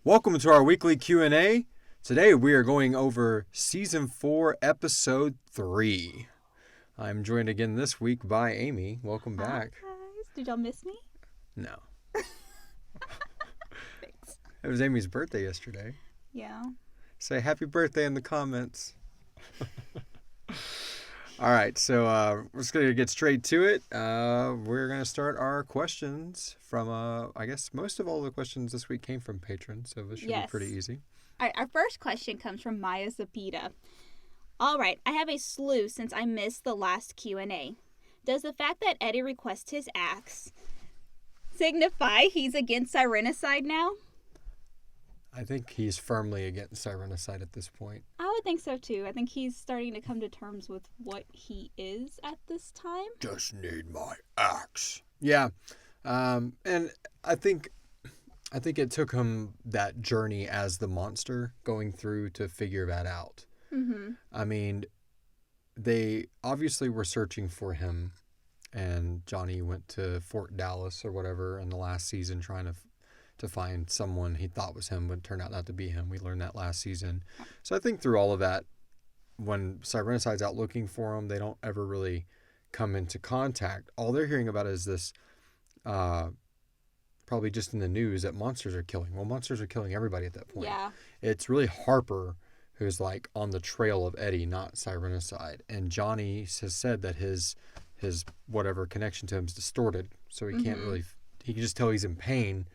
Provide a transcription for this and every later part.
Welcome to our weekly Q&A. Today we are going over Season 4, Episode 3. I'm joined again this week by Amy. Welcome back. Hi, guys. Did y'all miss me? No. Thanks. It was Amy's birthday yesterday. Yeah. Say happy birthday in the comments. All right, so we're just going to get straight to it. We're going to start our questions from, I guess most of all the questions this week came from patrons, so this should be pretty easy. All right, our first question comes from Maya Zapita. All right, I have a slew since I missed the last Q&A. Does the fact that Eddy requests his axe signify he's against Sirenicide now? I think he's firmly against Sirenicide at this point. I would think so too. I think he's starting to come to terms with what he is at this time. Just need my axe. Yeah, and I think it took him that journey as the monster going through to figure that out. Mm-hmm. I mean, they obviously were searching for him, and Johnny went to Fort Dallas or whatever in the last season trying to find someone he thought was him, but turned out not to be him. We learned that last season. So I think through all of that, when Sirenicide's out looking for him, they don't ever really come into contact. All they're hearing about is this, probably just in the news, that monsters are killing. Well, monsters are killing everybody at that point. Yeah. It's really Harper who's like on the trail of Eddy, not Sirenicide. And Johnny has said that his whatever connection to him is distorted, so he can't really, he can just tell he's in pain,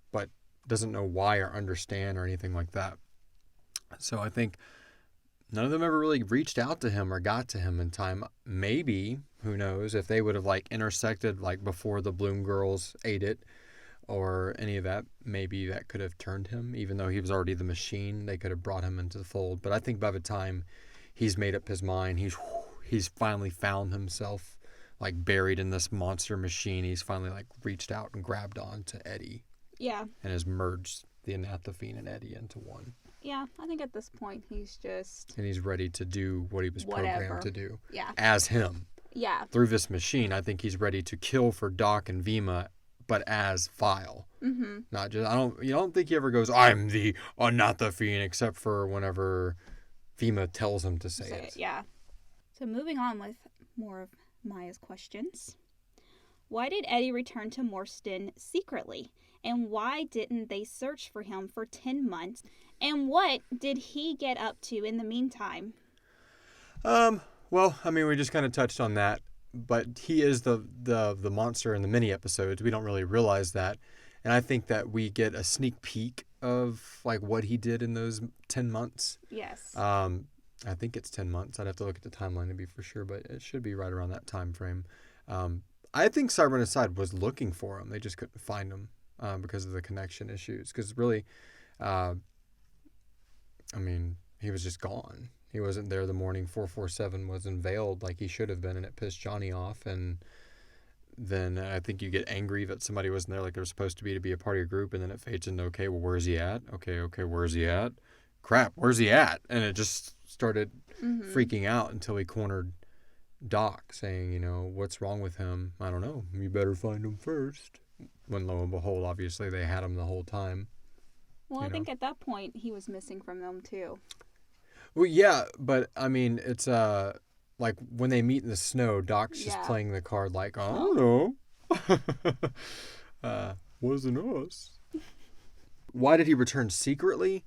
but doesn't know why or understand or anything like that. So I think none of them ever really reached out to him or got to him in time. Maybe, who knows, if they would have like intersected like before the Bloom girls ate it or any of that, maybe that could have turned him. Even though he was already the machine, they could have brought him into the fold. But I think by the time he's made up his mind, he's finally found himself like buried in this monster machine. He's finally like reached out and grabbed on to Eddy. Yeah. And has merged the Anathafine and Eddy into one. Yeah, I think at this point he's just... And he's ready to do what he was programmed to do. Yeah. As him. Yeah. Through this machine, I think he's ready to kill for Doc and Vima, but as Vile. Mm-hmm. Not just... You don't think he ever goes, I'm the Anathafine, except for whenever Vima tells him to say it. Yeah. So moving on with more of Maya's questions. Why did Eddy return to Morston secretly? And why didn't they search for him for 10 months? And what did he get up to in the meantime? Well, I mean, we just kind of touched on that, but he is the monster in the mini episodes. We don't really realize that. And I think that we get a sneak peek of like what he did in those 10 months. Yes. I think it's 10 months. I'd have to look at the timeline to be for sure, but it should be right around that time frame. I think Sirenicide was looking for him. They just couldn't find him because of the connection issues. Because really, I mean, he was just gone. He wasn't there the morning 447 was unveiled like he should have been, and it pissed Johnny off. And then I think you get angry that somebody wasn't there like they were supposed to be a part of your group, and then it fades into, okay, well, where's he at? Okay, where's he at? Crap, where's he at? And it just started freaking out until he cornered Doc, saying, you know, what's wrong with him? I don't know. You better find him first. When lo and behold, obviously they had him the whole time. Well, I think at that point he was missing from them too. Well, yeah, but I mean, it's like when they meet in the snow, Doc's just playing the card like, I don't know. Wasn't us. Why did he return secretly?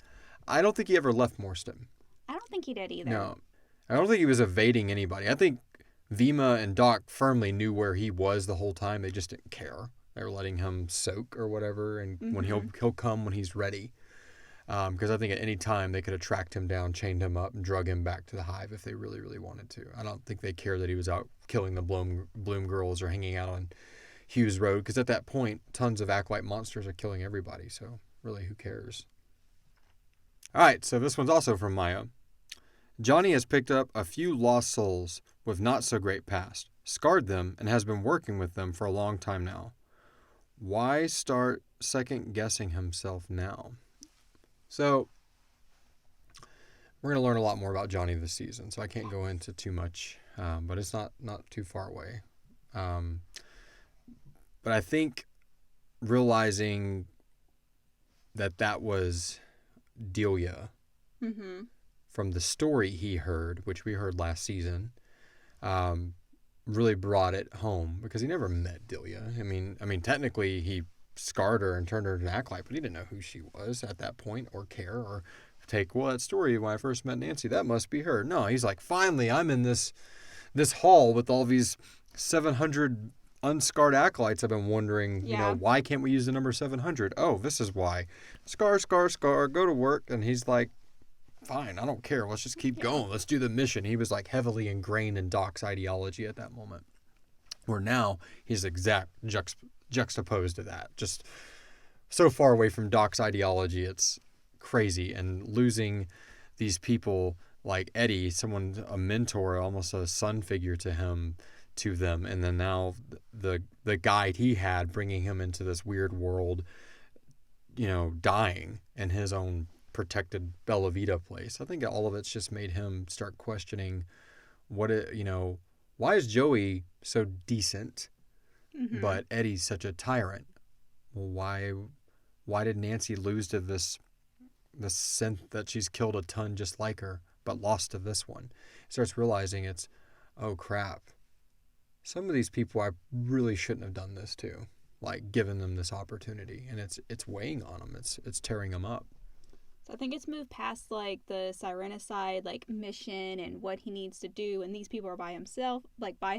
I don't think he ever left Morston. I don't think he did either. No. I don't think he was evading anybody. I think Vima and Doc firmly knew where he was the whole time. They just didn't care. They were letting him soak or whatever, and when he'll come when he's ready. Because I think at any time they could have tracked him down, chained him up, and drug him back to the hive if they really, really wanted to. I don't think they cared that he was out killing the Bloom girls or hanging out on Hughes Road, because at that point, tons of Acolyte monsters are killing everybody, so really, who cares? All right, so this one's also from Maya. Johnny has picked up a few lost souls with not so great past, scarred them, and has been working with them for a long time now. Why start second guessing himself now? So we're going to learn a lot more about Johnny this season, so I can't go into too much, but it's not too far away. But I think realizing that was Delia Mm-hmm. from the story he heard, which we heard last season. Really brought it home because he never met Delia. I mean, technically he scarred her and turned her into an acolyte, but he didn't know who she was at that point or care or take, well, that story when I first met Nancy, that must be her. No, he's like, finally, I'm in this hall with all these 700 unscarred acolytes. I've been wondering, Yeah. why can't we use the number 700? Oh, this is why. Scar, scar, scar, go to work. And he's like, fine, I don't care. Let's just keep going. Let's do the mission. He was like heavily ingrained in Doc's ideology at that moment. Where now he's exact juxtaposed to that. Just so far away from Doc's ideology, it's crazy. And losing these people like Eddy, someone, a mentor, almost a son figure to them, and then now the guide he had, bringing him into this weird world, dying in his own protected Bella Vita place. I think all of it's just made him start questioning why is Joey so decent, Mm-hmm. but Eddie's such a tyrant? Well, why did Nancy lose to this synth that she's killed a ton just like her, but lost to this one? Starts realizing it's, oh crap, some of these people I really shouldn't have done this to, like given them this opportunity, and it's weighing on them. It's tearing them up. So I think it's moved past like the Sirenicide like mission and what he needs to do, and these people are by himself, like by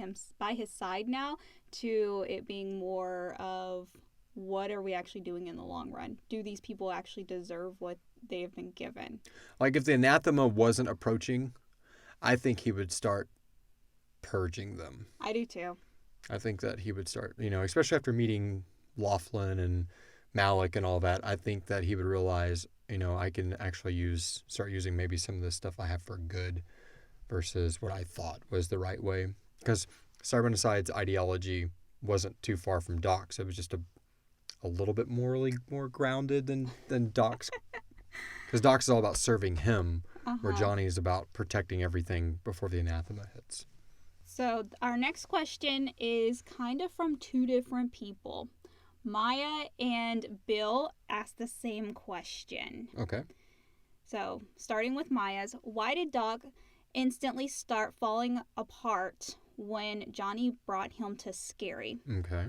his side now, to it being more of what are we actually doing in the long run? Do these people actually deserve what they have been given? Like if the anathema wasn't approaching, I think he would start purging them. I do too. I think that he would start, especially after meeting Laughlin and Malik and all that. I think that he would realize, I can actually start using maybe some of the stuff I have for good versus what I thought was the right way. Because Sirenicide's ideology wasn't too far from Doc's. It was just a little bit morally more grounded than Doc's. Because Doc's is all about serving him, where Johnny is about protecting everything before the anathema hits. So our next question is kind of from two different people. Maya and Bill asked the same question. Okay. So, starting with Maya's, why did Doc instantly start falling apart when Johnny brought him to Scary? Okay.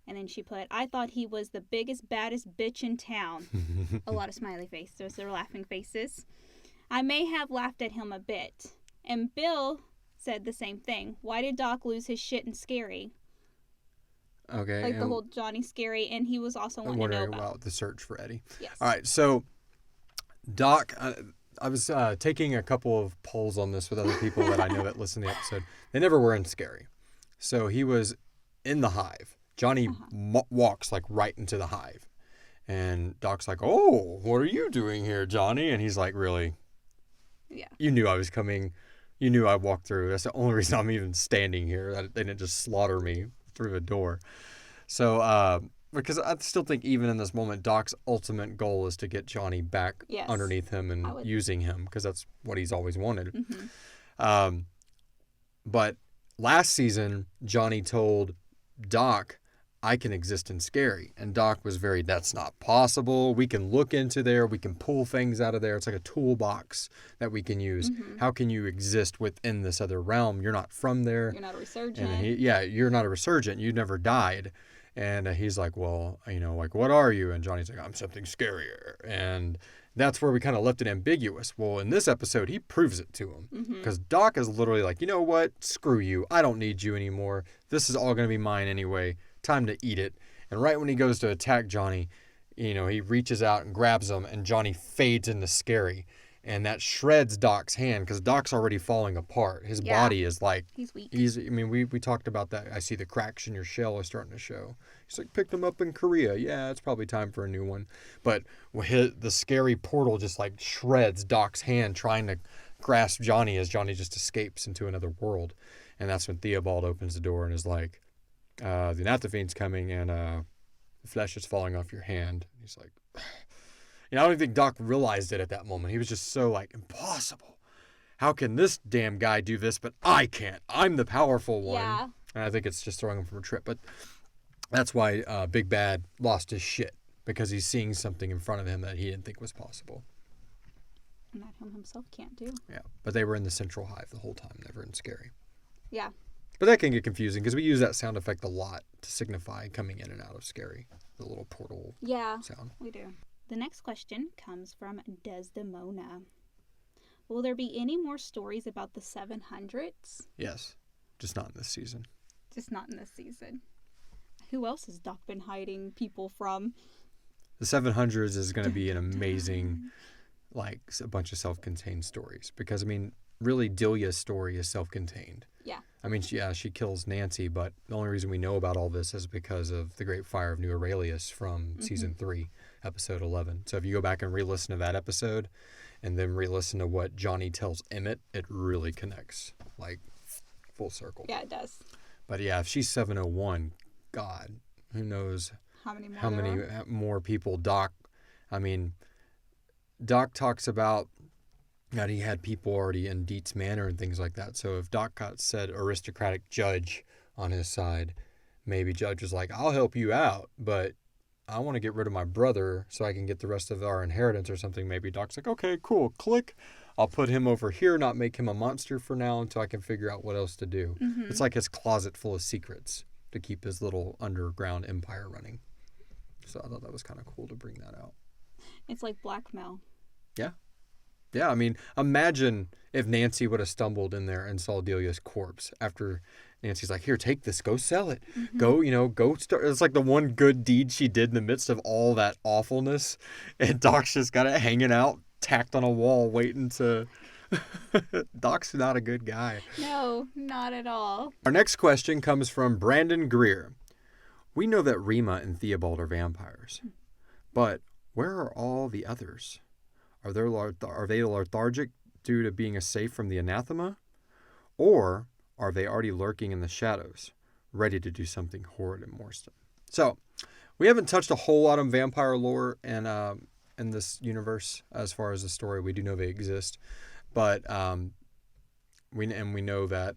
And then she put, I thought he was the biggest, baddest bitch in town. A lot of smiley faces. So they're laughing faces. I may have laughed at him a bit. And Bill said the same thing. Why did Doc lose his shit in Scary? Okay. Like the whole Johnny Scary, and he was also wanting to know about the search for Eddy. Yes. All right, so Doc, I was taking a couple of polls on this with other people that I know that listen to the episode. They never were in Scary. So he was in the hive. Johnny walks like right into the hive. And Doc's like, oh, what are you doing here, Johnny? And he's like, really? Yeah. You knew I was coming. You knew I walked through. That's the only reason I'm even standing here. They didn't just slaughter me through the door. So, because I still think even in this moment, Doc's ultimate goal is to get Johnny back underneath him and using him, because that's what he's always wanted. Mm-hmm. But last season, Johnny told Doc, I can exist in Scary. And Doc was that's not possible. We can look into there. We can pull things out of there. It's like a toolbox that we can use. Mm-hmm. How can you exist within this other realm? You're not from there. You're not a resurgent. And you're not a resurgent. You never died. And he's like, well, like, what are you? And Johnny's like, I'm something scarier. And that's where we kind of left it ambiguous. Well, in this episode, he proves it to him. Because Doc is literally like, you know what? Screw you. I don't need you anymore. This is all going to be mine anyway. Time to eat it. And right when he goes to attack Johnny, he reaches out and grabs him, and Johnny fades into Scary. And that shreds Doc's hand, because Doc's already falling apart. His body is like... He's weak. We talked about that. I see the cracks in your shell are starting to show. He's like, picked him up in Korea. Yeah, it's probably time for a new one. But the Scary portal just like shreds Doc's hand, trying to grasp Johnny as Johnny just escapes into another world. And that's when Theobald opens the door and is like, the Anathofiend's coming, and the flesh is falling off your hand. And he's like... I don't even think Doc realized it at that moment. He was just so like, impossible. How can this damn guy do this, but I can't? I'm the powerful one. Yeah. And I think it's just throwing him from a trip. But that's why Big Bad lost his shit. because he's seeing something in front of him that he didn't think was possible. And that him himself can't do. Yeah, but they were in the central hive the whole time, never in Scary. Yeah. But that can get confusing because we use that sound effect a lot to signify coming in and out of Scary, the little portal sound. We do. The next question comes from Desdemona. Will there be any more stories about the 700s? Yes, just not in this season. Just not in this season. Who else has Doc been hiding people from? The 700s is going to be an amazing, like, a bunch of self-contained stories. Because, I mean, really, Delia's story is self-contained. Yeah. I mean, she kills Nancy, but the only reason we know about all this is because of the Great Fire of New Aurelius from Season 3, Episode 11. So if you go back and re-listen to that episode and then re-listen to what Johnny tells Emmett, it really connects, like, full circle. Yeah, it does. But yeah, if she's 701, God, who knows how many more people Doc talks about that he had people already in Dietz Manor and things like that. So if Doc got said aristocratic judge on his side, maybe Judge was like, I'll help you out, but I want to get rid of my brother so I can get the rest of our inheritance or something. Maybe Doc's like, okay, cool, click. I'll put him over here, not make him a monster for now until I can figure out what else to do. It's like his closet full of secrets to keep his little underground empire running. So I thought that was kind of cool to bring that out. It's like blackmail. Yeah. Yeah, I mean, imagine if Nancy would have stumbled in there and saw Delia's corpse after Nancy's like, here, take this, go sell it. Go start. It's like the one good deed she did in the midst of all that awfulness. And Doc's just got it hanging out, tacked on a wall, waiting to... Doc's not a good guy. No, not at all. Our next question comes from Brandon Greer. We know that Rima and Theobald are vampires, but where are all the others? Are they lethargic due to being safe from the anathema? Or are they already lurking in the shadows, ready to do something horrid in Morstan? So, we haven't touched a whole lot on vampire lore in this universe as far as the story. We do know they exist, but we know that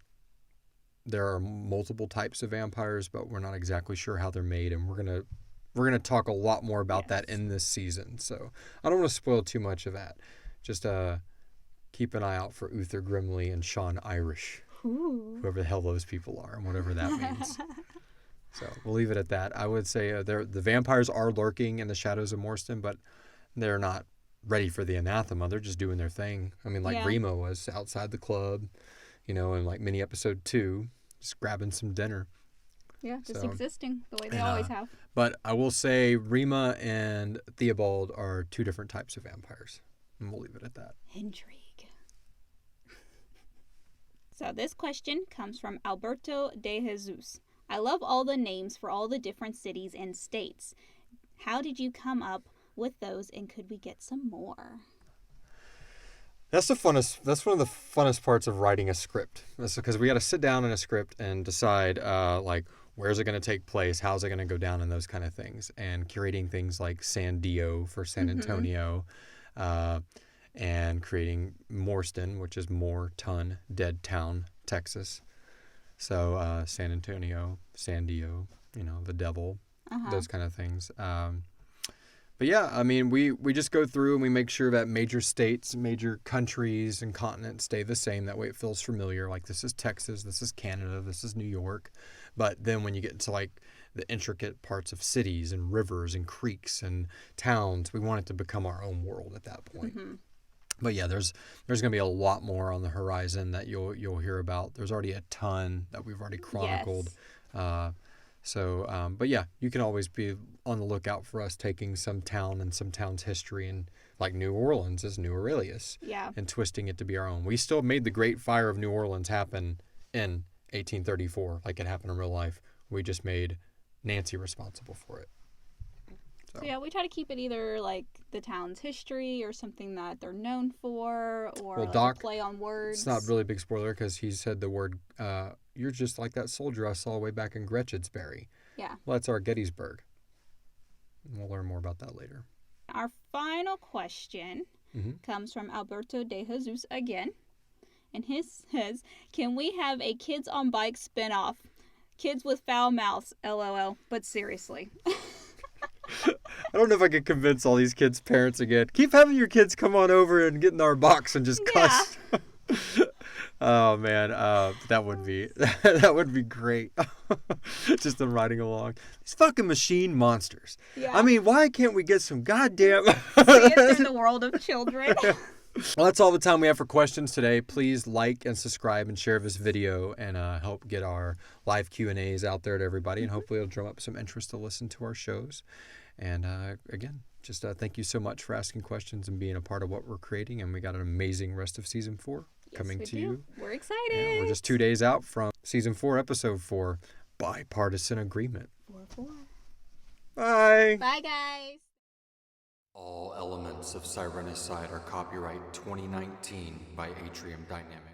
there are multiple types of vampires, but we're not exactly sure how they're made, and we're gonna talk a lot more about that in this season. So I don't want to spoil too much of that. Just keep an eye out for Uther Grimley and Sean Irish, whoever the hell those people are, and whatever that means. So we'll leave it at that. I would say the vampires are lurking in the shadows of Morstan, but they're not ready for the anathema. They're just doing their thing. I mean, like Rima was outside the club, in like mini episode 2, just grabbing some dinner. Yeah, just existing the way they always have. But I will say Rima and Theobald are 2 different types of vampires. And we'll leave it at that. Intrigue. So this question comes from Alberto de Jesus. I love all the names for all the different cities and states. How did you come up with those, and could we get some more? That's one of the funnest parts of writing a script. That's because we got to sit down in a script and decide, where's it going to take place, how's it going to go down, and those kind of things. And curating things like San Dio for San Antonio, and creating Morstan, which is Moreton, Dead Town, Texas. So San Antonio, San Dio, the devil, those kind of things. But yeah, I mean, we just go through and we make sure that major states, major countries, and continents stay the same. That way it feels familiar. Like, this is Texas, this is Canada, this is New York. But then when you get into, like, the intricate parts of cities and rivers and creeks and towns, we want it to become our own world at that point. But yeah, there's going to be a lot more on the horizon that you'll hear about. There's already a ton that we've already chronicled. Yes. But yeah, you can always be on the lookout for us taking some town and some town's history, and like New Orleans is New Aurelius, and twisting it to be our own. We still made the Great Fire of New Orleans happen in 1834, like it happened in real life. We just made Nancy responsible for it. So yeah, we try to keep it either like the town's history or something that they're known for, or like a play on words. It's not really a big spoiler because he said the word, you're just like that soldier I saw way back in Gretchensbury. Yeah. Well, that's our Gettysburg. We'll learn more about that later. Our final question comes from Alberto de Jesus again. And his says, can we have a Kids on Bikes spinoff? Kids with foul mouths, LOL. But seriously. I don't know if I could convince all these kids' parents again. Keep having your kids come on over and get in our box and just Yeah. cuss. Oh man, that would be great. Just them riding along. These fucking machine monsters. Yeah. I mean, why can't we get some goddamn? See it through the world of children. Well, that's all the time we have for questions today. Please like and subscribe and share this video and help get our live Q&As out there to everybody. And hopefully it'll drum up some interest to listen to our shows. And again, just thank you so much for asking questions and being a part of what we're creating. And we got an amazing rest of season 4 coming to you. We're excited. Yeah, we're just 2 days out from season 4, episode 4, Bipartisan Agreement. 4-4. Bye. Bye, guys. All elements of Sirenicide are copyright 2019 by Atrium Dynamics.